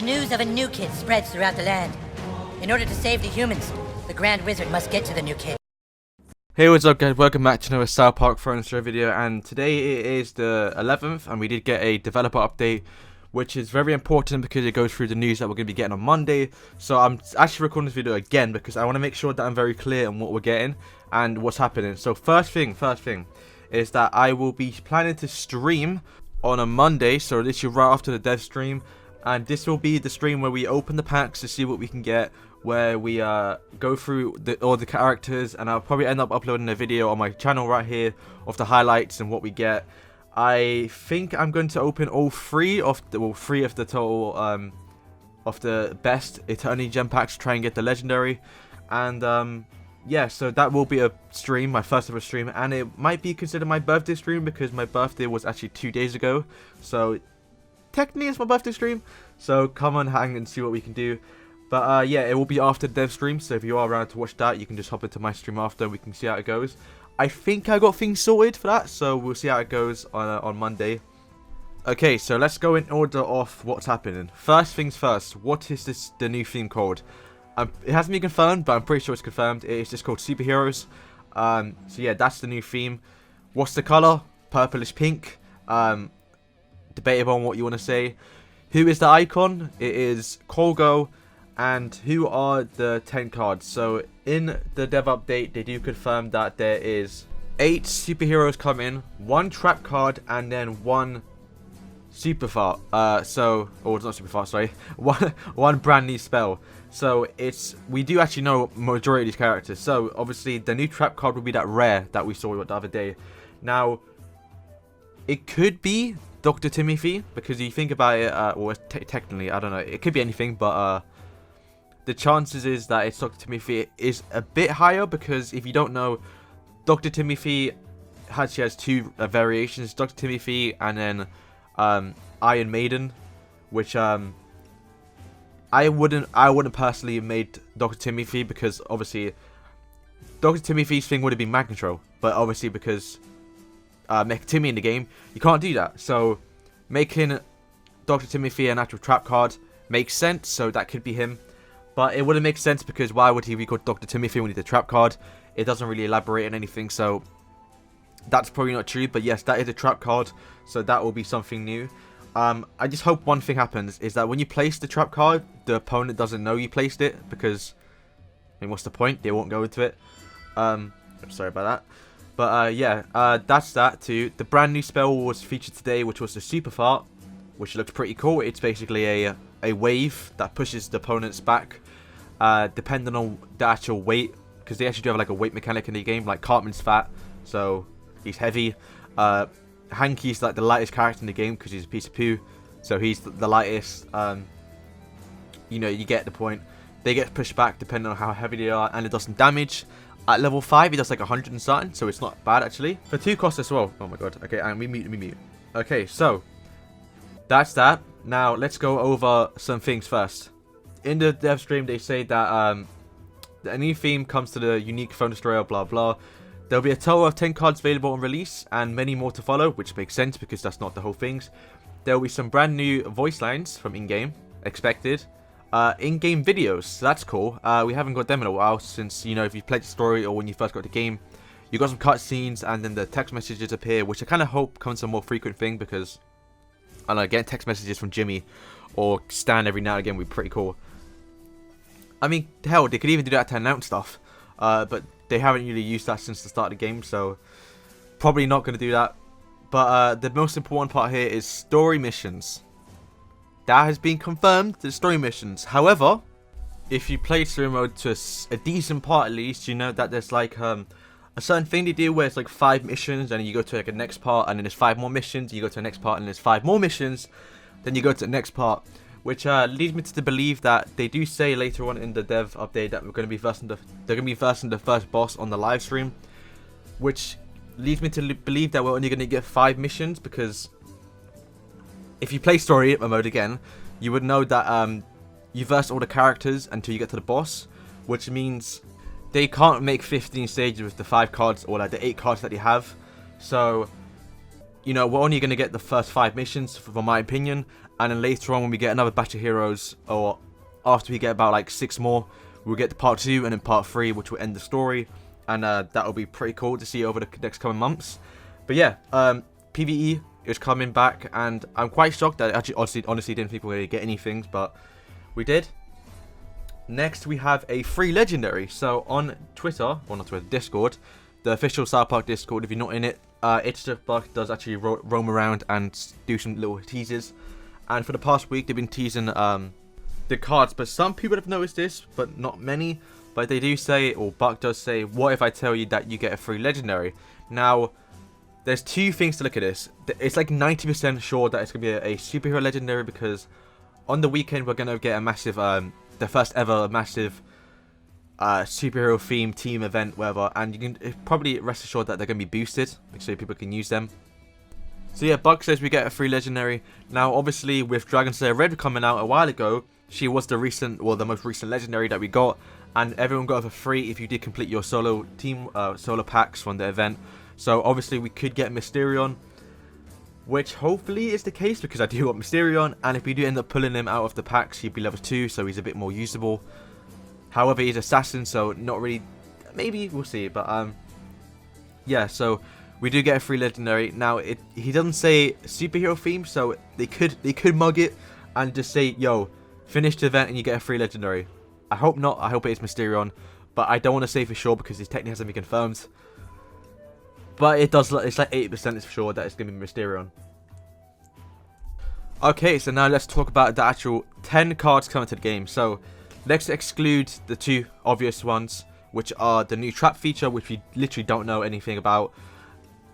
As news of a new kid spreads throughout the land, in order to save the humans, the Grand Wizard must get to the new kid. Hey, what's up guys, welcome back to another South Park Furniture video, and today it is the 11th and we did get a developer update, which is very important because it goes through the news that we're going to be getting on Monday. So I'm actually recording this video again because I want to make sure that I'm very clear on what we're getting and what's happening. So first thing is that I will be planning to stream on a Monday, so literally right after the dev stream, and this will be the stream where we open the packs to see what we can get, where we go through all the characters, and I'll probably end up uploading a video on my channel right here of the highlights and what we get. I think I'm going to open all three of the total of the best Eternity gem packs to try and get the legendary, and yeah, so that will be a stream, my first ever stream, and it might be considered my birthday stream because my birthday was actually 2 days ago, so technically it's my birthday stream. So come on, hang and see what we can do. But yeah, it will be after the dev stream, so if you are around to watch that, you can just hop into my stream after, we can see how it goes. I think I got things sorted for that, so we'll see how it goes on Monday. Okay, so let's go in order of what's happening. First things first, what is the new theme called? It hasn't been confirmed, but I'm pretty sure it's confirmed. It's just called Superheroes. So yeah, that's the new theme. What's the color? Purplish pink. Debatable on what you want to say. Who is the icon? It is Colgo. And who are the 10 cards? So in the dev update, they do confirm that there is 8 superheroes coming, 1 trap card, and then 1 super fart. Or it's not super fart, sorry. One brand new spell. So we do actually know majority of these characters. So obviously the new trap card will be that rare that we saw the other day. Now it could be Dr. Timothy, because you think about it, well, technically I don't know, it could be anything, but the chances is that it's Dr. Timothy is a bit higher, because if you don't know, Dr. Timothy has 2 variations, Dr. Timothy and then Iron Maiden, which I wouldn't personally have made Dr. Timothy, because obviously Dr. Timothy's thing would have been mind control, but obviously because make Timmy in the game, you can't do that. So making Dr. Timothy an actual trap card makes sense, so that could be him. But it wouldn't make sense because why would he be called Dr. Timothy when he's a trap card? It doesn't really elaborate on anything, so that's probably not true. But yes, that is a trap card, so that will be something new. I just hope one thing happens, is that when you place the trap card, the opponent doesn't know you placed it, because I mean, what's the point? They won't go into it. I'm sorry about that. But yeah, that's that too. The brand new spell was featured today, which was the Super Fart, which looks pretty cool. It's basically a wave that pushes the opponents back, depending on the actual weight, because they actually do have like a weight mechanic in the game. Like Cartman's fat, so he's heavy. Hanky's like the lightest character in the game because he's a piece of poo, so he's the lightest. You know, you get the point. They get pushed back depending on how heavy they are, and it does some damage. At level 5, he does like 100 and something, so it's not bad actually. For 2 costs as well. Oh my god. Okay, and we mute. Okay, so that's that. Now let's go over some things first. In the dev stream, they say that a new theme comes to the unique phone destroyer, blah blah. There'll be a total of 10 cards available on release, and many more to follow, which makes sense because that's not the whole things. There will be some brand new voice lines from in-game, expected. In-game videos, so that's cool. We haven't got them in a while, since, you know, if you played the story or when you first got the game, you got some cutscenes and then the text messages appear, which I kind of hope becomes a more frequent thing, because I don't know, getting text messages from Jimmy or Stan every now and again would be pretty cool. I mean, hell, they could even do that to announce stuff, but they haven't really used that since the start of the game, so probably not going to do that. But the most important part here is story missions. That has been confirmed, the story missions. However, if you play story mode to a decent part at least, you know that there's like a certain thing they do where it's like 5 missions, and then you go to like a next part, and then there's 5 more missions, you go to the next part, and there's 5 more missions, then you go to the next part, which leads me to believe that they do say later on in the dev update that they're going to be versing the first boss on the live stream, which leads me to believe that we're only going to get 5 missions, because if you play story mode again, you would know that you verse all the characters until you get to the boss, which means they can't make 15 stages with the 5 cards or like the 8 cards that they have. So, you know, we're only going to get the first 5 missions, from my opinion, and then later on when we get another batch of heroes, or after we get about like 6 more, we'll get to part 2 and then part 3, which will end the story, and that'll be pretty cool to see over the next coming months. But yeah, PvE is coming back, and I'm quite shocked that I actually honestly didn't think we were going to get anything, but we did. Next we have a free legendary. So on Twitter, well not Twitter, Discord, the official South Park Discord, if you're not in it, Buck does actually roam around and do some little teasers. And for the past week, they've been teasing the cards. But some people have noticed this, but not many. But they do say, or Buck does say, what if I tell you that you get a free legendary? Now, there's 2 things to look at this. It's like 90% sure that it's going to be a superhero legendary, because on the weekend we're going to get a massive, the first ever massive superhero themed team event, whatever, and you can probably rest assured that they're going to be boosted so people can use them. So yeah, Buck says we get a free legendary. Now obviously with Dragon Slayer Red coming out a while ago, she was the most recent legendary that we got, and everyone got her for free if you did complete your solo packs from the event. So obviously we could get Mysterion, which hopefully is the case, because I do want Mysterion, and if we do end up pulling him out of the packs, he'd be level 2, so he's a bit more usable. However, he's assassin, so not really, maybe, we'll see, but yeah, so we do get a free legendary. Now, he doesn't say superhero theme, so they could mug it and just say, yo, finish the event and you get a free legendary. I hope not, I hope it is Mysterion, but I don't want to say for sure because it technically hasn't been confirmed. But it's like 80% for sure that it's going to be Mysterion. Okay, so now let's talk about the actual 10 cards coming to the game. So let's exclude the 2 obvious ones, which are the new trap feature, which we literally don't know anything about.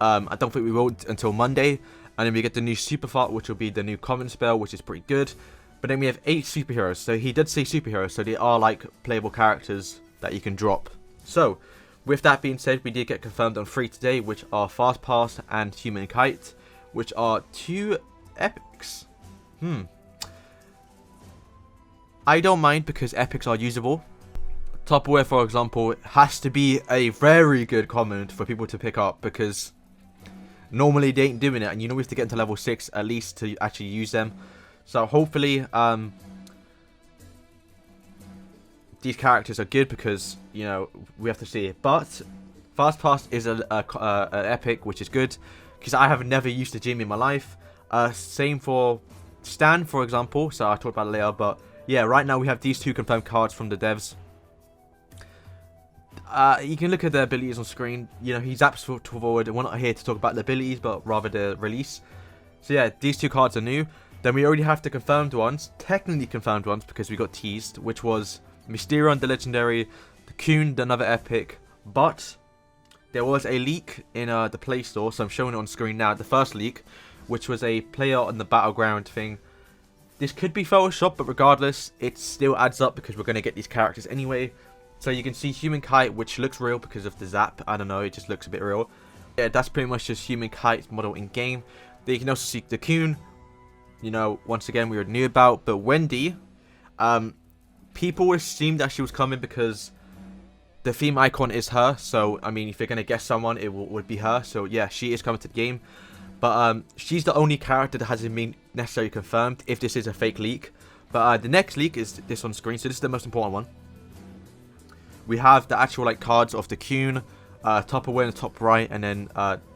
I don't think we will until Monday. And then we get the new super fart, which will be the new common spell, which is pretty good. But then we have 8 superheroes. So he did say superheroes, so they are like playable characters that you can drop. So with that being said, we did get confirmed on 3 today, which are Fast Pass and Human Kite, which are 2 epics. I don't mind because epics are usable. Tupperware, for example, has to be a very good common for people to pick up, because normally they ain't doing it, and you know we have to get into level 6 at least to actually use them. So hopefully these characters are good, because you know we have to see it. But Fast Pass is an epic, which is good because I have never used a gym in my life. Same for Stan, for example. So I talked about it later, but yeah, right now we have these 2 confirmed cards from the devs. You can look at the abilities on screen. You know, he's absolute forward. We're not here to talk about the abilities, but rather the release. So yeah, these 2 cards are new. Then we already have the confirmed ones, technically confirmed ones, because we got teased, which was Mysterion, the legendary, the Coon, another epic. But there was a leak in the Play Store, so I'm showing it on screen now. The first leak, which was a player on the battleground thing. This could be Photoshop, but regardless, it still adds up because we're going to get these characters anyway. So you can see Human Kite, which looks real because of the zap. I don't know, it just looks a bit real. Yeah, that's pretty much just Human Kite's model in game. Then you can also see the Coon. You know, once again, we knew about. But Wendy, people assumed that she was coming because the theme icon is her. So, I mean, if you're going to guess someone, it would be her. So, yeah, she is coming to the game. But she's the only character that hasn't been necessarily confirmed if this is a fake leak. But the next leak is this on screen. So, this is the most important one. We have the actual like cards of the Coon, Tupperware in the top right, and then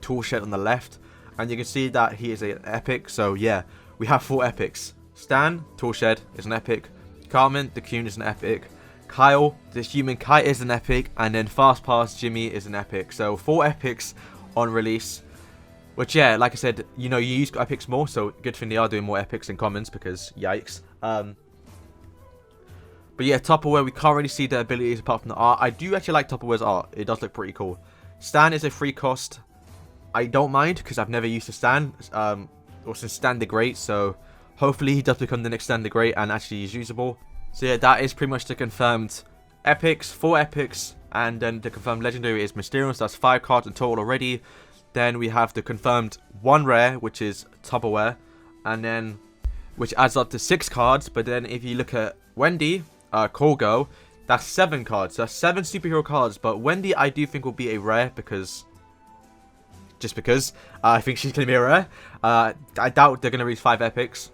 Toolshed on the left. And you can see that he is an epic. So, yeah, we have 4 epics. Stan, Toolshed is an epic. Carmen, the Coon is an epic. Kyle, the Human Kite is an epic. And then Fast Pass, Jimmy is an epic. So 4 epics on release. Which, yeah, like I said, you know, you use epics more. So good thing they are doing more epics than commons, because yikes. But yeah, Tupperware, we can't really see the abilities apart from the art. I do actually like Tupperware's art. It does look pretty cool. Stan is a free cost. I don't mind because I've never used a Stan. Or since Stan the Great, so hopefully he does become the next Stan the Great and actually is usable. So yeah, that is pretty much the confirmed epics, 4 epics, and then the confirmed legendary is Mysterion, so that's 5 cards in total already. Then we have the confirmed 1 rare, which is Tupperware, and then which adds up to 6 cards. But then if you look at Wendy, Colgo, that's 7 cards. So that's 7 superhero cards. But Wendy, I do think will be a rare because I think she's going to be a rare. I doubt they're going to reach 5 epics.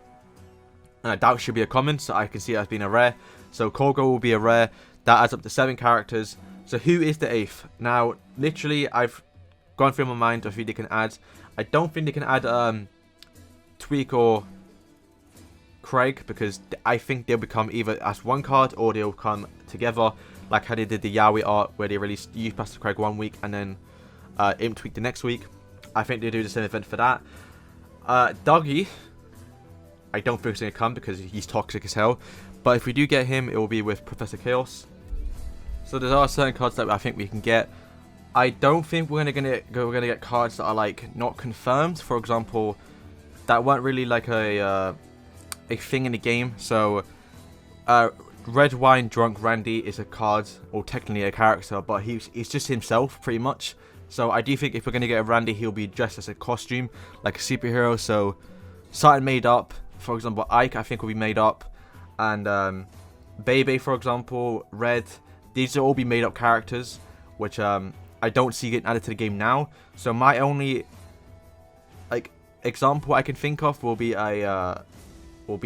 and I doubt she'll be a common, so I can see it as being a rare. So Kogo will be a rare. That adds up to 7 characters. So who is the 8th? Now, literally, I've gone through my mind of who they can add. I don't think they can add Tweak or Craig, because I think they'll become either as one card or they'll come together, like how they did the Yowie art, where they released Youth Pastor Craig 1 week and then Imp Tweak the next week. I think they'll do the same event for that. Dougie, I don't think he's going to come because he's toxic as hell. But if we do get him, it will be with Professor Chaos. So there are certain cards that I think we can get. I don't think we're gonna get cards that are like not confirmed. For example, that weren't really like a thing in the game. So Red Wine Drunk Randy is a card, or technically a character, but he's just himself pretty much. So I do think if we're gonna get a Randy, he'll be dressed as a costume, like a superhero. So something made up. For example, Ike I think will be made up, and Bebe, for example, Red. These will all be made up characters, which I don't see getting added to the game now. So my only example I can think of will be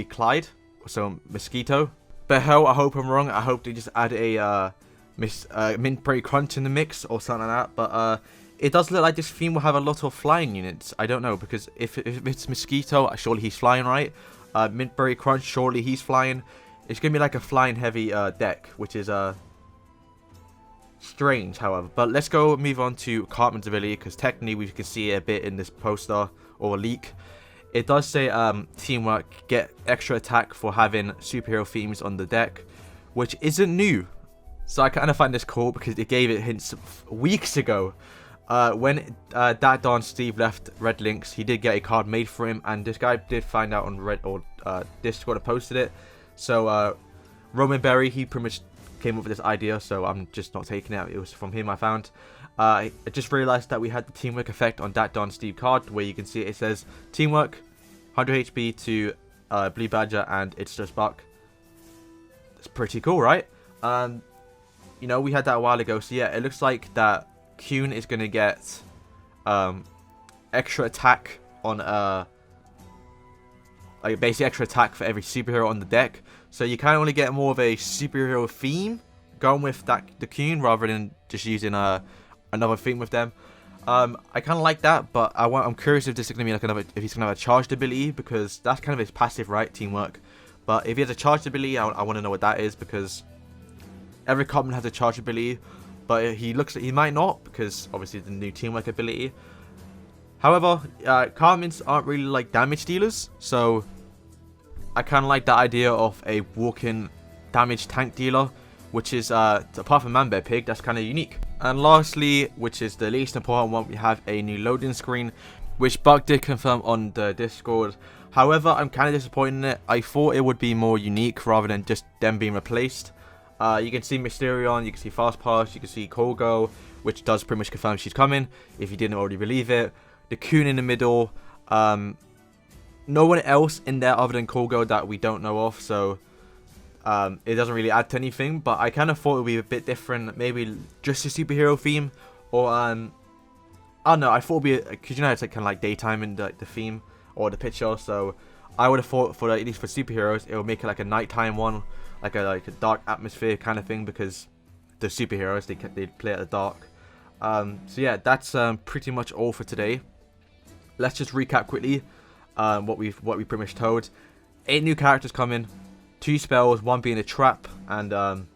Clyde, so Mosquito. But hell, I hope I'm wrong. I hope they just add a Mint Berry Crunch in the mix or something like that. But it does look like this theme will have a lot of flying units. I don't know, because if it's Mosquito, surely he's flying, right? Mint Berry Crunch, surely he's flying. It's gonna be like a flying heavy deck, which is strange, however. But let's go move on to Cartman's ability, because technically we can see it a bit in this poster or leak. It does say Teamwork, get extra attack for having superhero themes on the deck, which isn't new. So I kind of find this cool because they gave it hints weeks ago. When that Don Steve left Red Links, he did get a card made for him, and this guy did find out on Red or Discord and posted it. So Roman Berry, he pretty much came up with this idea, so I'm just not taking it. It was from him I found. I just realized that we had the Teamwork effect on that Don Steve card, where you can see it says Teamwork 100 HP to Blue Badger, and it's just Buck. It's pretty cool, right? You know, we had that a while ago, so yeah, it looks like that Coon is gonna get extra attack on like basically extra attack for every superhero on the deck. So you kind of only get more of a superhero theme going with the Coon rather than just using another theme with them. I kind of like that, but I'm curious if this is gonna be like if he's gonna have a charged ability, because that's kind of his passive, right? Teamwork. But if he has a charged ability, I want to know what that is, because every common has a charged ability, but he looks like he might not, because obviously the new Teamwork ability. However, Cartmans aren't really like damage dealers, so I kind of like that idea of a walk-in damage tank dealer, which is, apart from Man Bear Pig, that's kind of unique. And lastly, which is the least important one, we have a new loading screen, which Buck did confirm on the Discord. However, I'm kind of disappointed in it. I thought it would be more unique rather than just them being replaced. You can see Mysterion, you can see Fast Pass, you can see Kogo, which does pretty much confirm she's coming, if you didn't already believe it. The Coon in the middle. No one else in there other than Kogo that we don't know of, so it doesn't really add to anything. But I kind of thought it would be a bit different, maybe just a superhero theme, or I don't know. I thought it would be, because you know it's like kind of like daytime in the theme or the picture, so I would have thought for at least for superheroes it would make it like a nighttime one, like a dark atmosphere kind of thing, because the superheroes they play at the dark. So yeah, that's pretty much all for today. Let's just recap quickly what we pretty much told. 8 new characters coming, 2 spells, 1 being a trap, and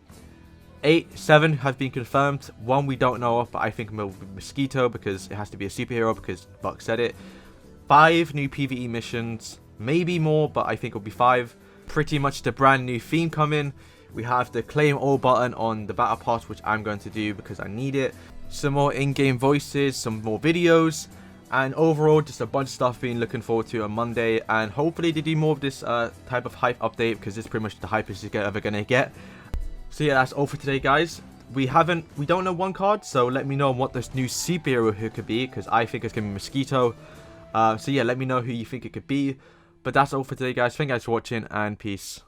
7 have been confirmed. 1 we don't know of, but I think it will be Mosquito, because it has to be a superhero, because Buck said it. 5 new PvE missions, maybe more, but I think it'll be 5. Pretty much the brand new theme coming. We have the claim all button on the battle pass, which I'm going to do because I need it. Some more in-game voices, some more videos, and overall just a bunch of stuff being looking forward to on Monday. And hopefully they do more of this type of hype update, because this is pretty much the hypest you're ever gonna get. So yeah, that's all for today, guys. We don't know one card, so let me know what this new superhero who could be, because I think it's gonna be Mosquito. So yeah, let me know who you think it could be. But that's all for today, guys. Thank you guys for watching, and peace.